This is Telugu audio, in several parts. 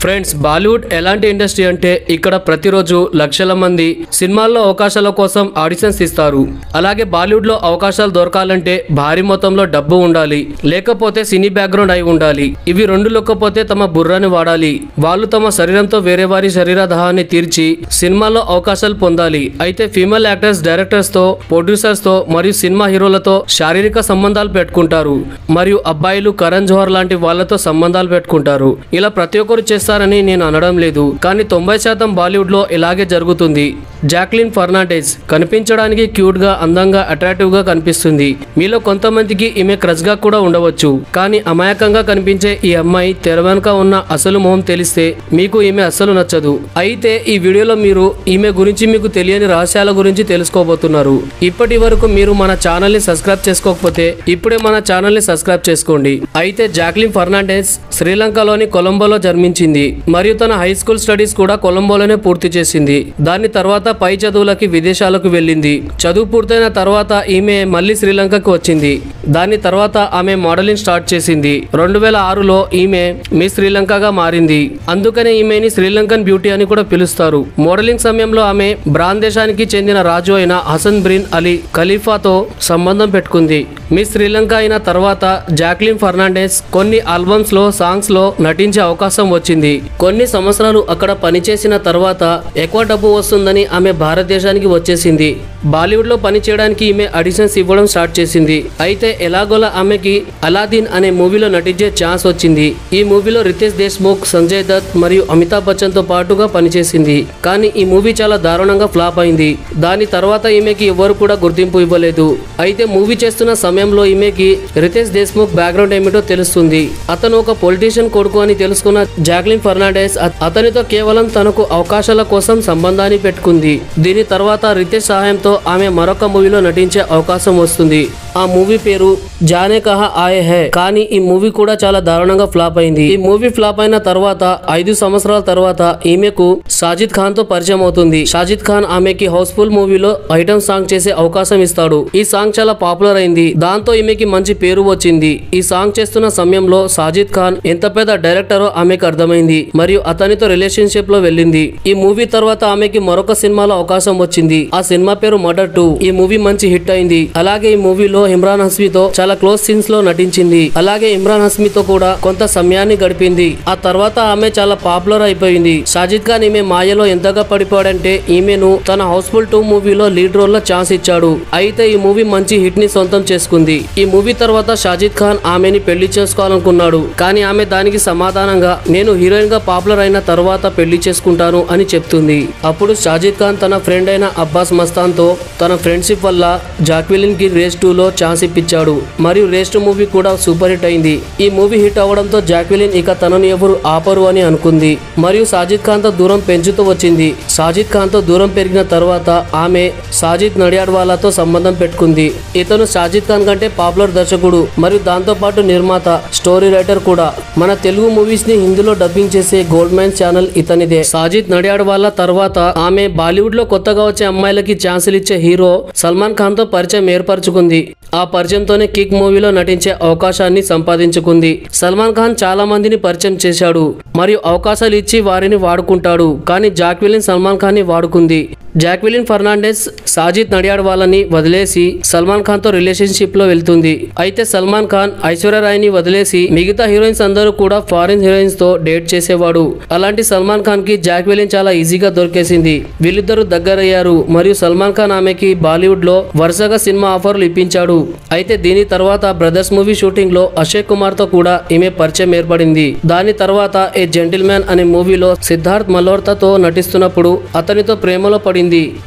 ఫ్రెండ్స్, బాలీవుడ్ ఎలాంటి ఇండస్ట్రీ అంటే ఇక్కడ ప్రతిరోజు లక్షల మంది సినిమాల్లో అవకాశాల కోసం ఆడిషన్స్ ఇస్తారు. అలాగే బాలీవుడ్ లో అవకాశాలు దొరకాలంటే భారీ మొత్తంలో డబ్బు ఉండాలి, లేకపోతే సినీ బ్యాక్గ్రౌండ్ అయి ఉండాలి. ఇవి రెండు లేకపోతే తమ బుర్రాని వాడాలి. వాళ్ళు తమ శరీరంతో వేరే వారి శరీర దాహాన్ని తీర్చి సినిమాల్లో అవకాశాలు పొందాలి. అయితే ఫీమేల్ యాక్టర్స్ డైరెక్టర్స్ తో, ప్రొడ్యూసర్స్ తో మరియు సినిమా హీరోలతో శారీరక సంబంధాలు పెట్టుకుంటారు. మరియు అబ్బాయిలు కరణ్ జోహర్ లాంటి వాళ్ళతో సంబంధాలు పెట్టుకుంటారు. ఇలా ప్రతి ఒక్కరు చేస్తారని నేను అనడం లేదు, కానీ 90% బాలీవుడ్ లో ఇలాగే జరుగుతుంది. జాక్లిన్ ఫెర్నాండెజ్ కనిపించడానికి క్యూట్ గా, అందంగా, అట్రాక్టివ్ గా కనిపిస్తుంది. మీలో కొంతమందికి ఈమె క్రష్ గా కూడా ఉండవచ్చు. కానీ అమాయకంగా కనిపించే ఈ అమ్మాయి తెర వెనుక ఉన్న అసలు మొహం తెలిస్తే మీకు ఈమె అస్సలు నచ్చదు. అయితే ఈ వీడియోలో మీరు ఈమె గురించి మీకు తెలియని రహస్యాల గురించి తెలుసుకోబోతున్నారు. ఇప్పటి వరకు మీరు మన ఛానల్ ని సబ్స్క్రైబ్ చేసుకోకపోతే ఇప్పుడే మన ఛానల్ ని సబ్స్క్రైబ్ చేసుకోండి. అయితే జాక్లిన్ ఫెర్నాండెజ్ శ్రీలంకలోని కొలంబోలో జన్మించింది మరియు తన హై స్కూల్ స్టడీస్ కూడా కొలంబోలోనే పూర్తి చేసింది. దాని తర్వాత పై చదువులకి విదేశాలకు వెళ్ళింది. చదువు పూర్తయిన తర్వాత ఈమె మళ్ళీ శ్రీలంకకు వచ్చింది. దాని తర్వాత ఆమె మోడలింగ్ స్టార్ట్ చేసింది. 2006లో ఈమె మిస్ శ్రీలంకగా మారింది. అందుకనే ఈమెని శ్రీలంకన్ బ్యూటీ అని కూడా పిలుస్తారు. మోడలింగ్ సమయంలో ఆమె బ్రాన్ దేశానికి చెందిన రాజు అయిన హసన్ బిన్ అలీ ఖలీఫాతో సంబంధం పెట్టుకుంది. మిస్ శ్రీలంక అయిన తర్వాత జాక్లిన్ ఫెర్నాండెజ్ కొన్ని ఆల్బమ్స్ లో, సాంగ్స్ లో నటించే అవకాశం వచ్చింది. కొన్ని సంవత్సరాలు అక్కడ పనిచేసిన తర్వాత ఎక్కువ డబ్బు వస్తుందని ఆమె భారతదేశానికి వచ్చేసింది. బాలీవుడ్ లో పని చేయడానికి ఈమె ఆడిషన్స్ ఇవ్వడం స్టార్ట్ చేసింది. అయితే ఎలాగోలా ఆమెకి అలాదీన్ అనే మూవీలో నటించే ఛాన్స్ వచ్చింది. ఈ మూవీలో రితేష్ దేశ్ముఖ్, సంజయ్ దత్ మరియు అమితాబ్ బచ్చన్ తో పాటుగా పనిచేసింది. కానీ ఈ మూవీ చాలా దారుణంగా ఫ్లాప్ అయింది. దాని తర్వాత ఈమెకి ఎవరు కూడా గుర్తింపు ఇవ్వలేదు. అయితే మూవీ చేస్తున్న సమయంలో ఈమెకి రితేష్ దేశ్ముఖ్ బ్యాక్గ్రౌండ్ ఏమిటో తెలుస్తుంది. అతను ఒక పొలిటీషియన్ కొడుకు అని తెలుసుకున్న జాక్లిన్ ఫెర్నాండెజ్ అతనితో కేవలం తనకు అవకాశాల కోసం సంబంధాన్ని పెట్టుకుంది. దీని తర్వాత రితేష్ సహాయంతో ఆమె మరొక మూవీలో నటించే అవకాశం వస్తుంది. ఆ మూవీ పేరు జానే కహా ఆయే హై. కానీ ఈ మూవీ కూడా చాలా దారుణంగా ఫ్లాప్ అయింది. ఈ మూవీ ఫ్లాప్ అయిన తర్వాత 5 సంవత్సరాల తర్వాత ఈమెకు సాజిద్ ఖాన్ తో పరిచయం అవుతుంది. సాజిద్ ఖాన్ ఆమెకి హౌస్ఫుల్ మూవీలో ఐటమ్ సాంగ్ చేసే అవకాశం ఇస్తాడు. ఈ సాంగ్ చాలా పాపులర్ అయింది. దాంతో ఈమెకి మంచి పేరు వచ్చింది. ఈ సాంగ్ చేస్తున్న సమయంలో సాజిద్ ఖాన్ ఎంత పెద్ద డైరెక్టరో ఆమెకు అర్థమైంది మరియు అతనితో రిలేషన్షిప్ లో వెళ్ళింది. ఈ మూవీ తర్వాత ఆమెకి మరొక సినిమాలో అవకాశం వచ్చింది. ఆ సినిమా పేరు మర్డర్ 2. ఈ మూవీ మంచి హిట్ అయింది. అలాగే ఈ మూవీలో ఇమ్రాన్ హస్మీతో చాలా క్లోజ్ సీన్స్ లో నటించింది. అలాగే ఇమ్రాన్ హస్మీతో కూడా కొంత సమయాన్ని గడిపింది. ఆ తర్వాత ఆమె చాలా పాపులర్ అయిపోయింది. సాజిద్ ఖాన్ ఈమె మాయలో ఎంతగా పడిపోయాడంటే ఈమెను తన హౌస్ఫుల్ 2 మూవీలో లీడ్ రోల్ లో ఛాన్స్ ఇచ్చాడు. అయితే ఈ మూవీ మంచి హిట్ ని సొంతం చేసుకుంది. ఈ మూవీ తర్వాత సాజిద్ ఖాన్ ఆమెని పెళ్లి చేసుకోవాలనుకున్నాడు. కానీ ఆమె దానికి సమాధానంగా నేను హీరోయిన్ గా పాపులర్ అయిన తర్వాత పెళ్లి చేసుకుంటాను అని చెప్తుంది. అప్పుడు సాజిద్ ఖాన్ తన ఫ్రెండ్ అయిన అబ్బాస్ మస్తాన్ తో తన ఫ్రెండ్షిప్ వల్ల జాక్విలిన్ కి రేస్ 2లో ఛాన్స్ ఇప్పించాడు మరియు రేస్ 2 మూవీ కూడా సూపర్ హిట్ అయింది. ఈ మూవీ హిట్ అవడంతో జాక్విలిన్ ఇక తనను ఎవరు ఆపరు అని అనుకుంది మరియు సాజిద్ ఖాన్ తో దూరం పెంచుతూ వచ్చింది. సాజిద్ ఖాన్ తో దూరం పెరిగిన తర్వాత ఆమె సాజిద్ నడియాడ్వాలాతో సంబంధం పెట్టుకుంది. ఇతను సాజిద్ ఖాన్ కంటే పాపులర్ దర్శకుడు మరియు దాంతో పాటు నిర్మాత, స్టోరీ రైటర్ కూడా. మన తెలుగు మూవీస్ ని హిందీలో డబ్బింగ్ చేసే గోల్డ్ మైన్ ఛానల్ ఇతనిదే. సాజిద్ నడియాడ్వాలా తర్వాత ఆమె బాలీవుడ్ లో కొత్తగా వచ్చే అమ్మాయిలకి ఛాన్సులు ఇచ్చే హీరో సల్మాన్ ఖాన్ తో పరిచయం ఏర్పరచుకుంది. ఆ పరిచయంతోనే కిక్ మూవీలో నటించే అవకాశాన్ని సంపాదించుకుంది. సల్మాన్ ఖాన్ చాలా మందిని పరిచయం చేశాడు మరియు అవకాశాలు ఇచ్చి వారిని వాడుకుంటాడు. కానీ జాక్విలిన్ సల్మాన్ ఖాన్ ని వాడుకుంది. జాక్విలిన్ ఫెర్నాండెజ్ సాజిద్ నడియాడ్వాలాని వదిలేసి సల్మాన్ ఖాన్ తో రిలేషన్షిప్ లో వెళ్తుంది. అయితే సల్మాన్ ఖాన్ ఐశ్వర్యరాయ్ ని వదిలేసి మిగతా హీరోయిన్స్ అందరూ కూడా ఫారిన్ హీరోయిన్స్ తో డేట్ చేసేవాడు. అలాంటి సల్మాన్ ఖాన్ కి జాక్విలిన్ చాలా ఈజీగా దొరికేసింది. వీళ్ళిద్దరూ దగ్గరయ్యారు మరియు సల్మాన్ ఖాన్ ఆమెకి బాలీవుడ్ లో వరుసగా సినిమా ఆఫర్లు ఇప్పించాడు. అయితే దీని తర్వాత బ్రదర్స్ మూవీ షూటింగ్ లో అక్షయ్ కుమార్ తో కూడా ఈమె పరిచయం ఏర్పడింది. దాని తర్వాత ఏ జెంటిల్మ్యాన్ అనే మూవీలో సిద్ధార్థ్ మల్హోత్రాతో నటిస్తున్నప్పుడు అతనితో ప్రేమలో పడింది.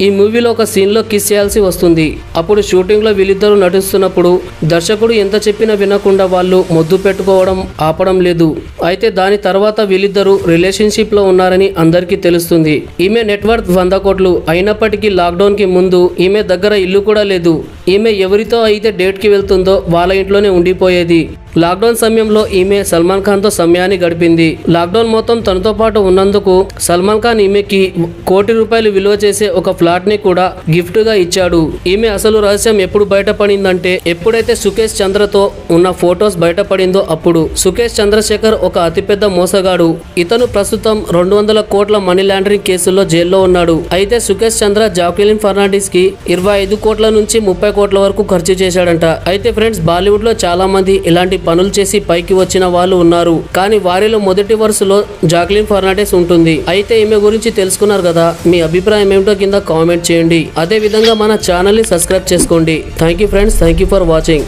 ఈ మూవీలో ఒక సీన్ లో కిస్ చేయాల్సి వస్తుంది. అప్పుడు షూటింగ్ లో వీళ్ళిద్దరూ నటిస్తున్నప్పుడు దర్శకుడు ఎంత చెప్పినా వినకుండా వాళ్ళు ముద్దు పెట్టుకోవడం ఆపడం లేదు. అయితే దాని తర్వాత వీళ్ళిద్దరూ రిలేషన్షిప్ లో ఉన్నారని అందరికీ తెలుస్తుంది. ఈమె నెట్వర్క్ 100 కోట్లు అయినప్పటికీ లాక్డౌన్ కి ముందు ఈమె దగ్గర ఇల్లు కూడా లేదు. ఈమె ఎవరితో అయితే డేట్కి వెళ్తుందో వాళ్ళ ఇంట్లోనే ఉండిపోయేది. లాక్డౌన్ సమయంలో ఈమె సల్మాన్ ఖాన్తో సమయాన్ని గడిపింది. లాక్డౌన్ మొత్తం తనతో పాటు ఉన్నందుకు సల్మాన్ ఖాన్ ఈమెకి ₹1 కోటి విలువ చేసే ఒక ఫ్లాట్ ని కూడా గిఫ్ట్ గా ఇచ్చాడు. ఈమె అసలు రహస్యం ఎప్పుడు బయటపడిందంటే ఎప్పుడైతే సుకేష్ చంద్రతో ఉన్న ఫొటోస్ బయటపడిందో అప్పుడు. సుకేష్ చంద్రశేఖర్ ఒక అతిపెద్ద మోసగాడు. ఇతను ప్రస్తుతం 200 కోట్ల మనీ లాండరింగ్ కేసుల్లో జైల్లో ఉన్నాడు. అయితే సుకేష్ చంద్ర జాక్విలిన్ ఫెర్నాండెస్ కి 25 కోట్ల నుంచి 30 కోట్ల వరకు ఖర్చు చేశాడంట. అయితే ఫ్రెండ్స్, బాలీవుడ్ లో చాలా మంది ఇలాంటి పనులు చేసి పైకి వచ్చిన వాళ్ళు ఉన్నారు. కానీ వారిలో మొదటి వరుసలో జాక్విలిన్ ఫెర్నాండెస్ ఉంటుంది. అయితే ఈమె గురించి తెలుసుకున్నారు కదా, మీ అభిప్రాయం ఏమిటో కింద కామెంట్ చేయండి. అదే విధంగా మన ఛానల్ ని సబ్స్క్రైబ్ చేసుకోండి. Thank you friends, thank you for watching.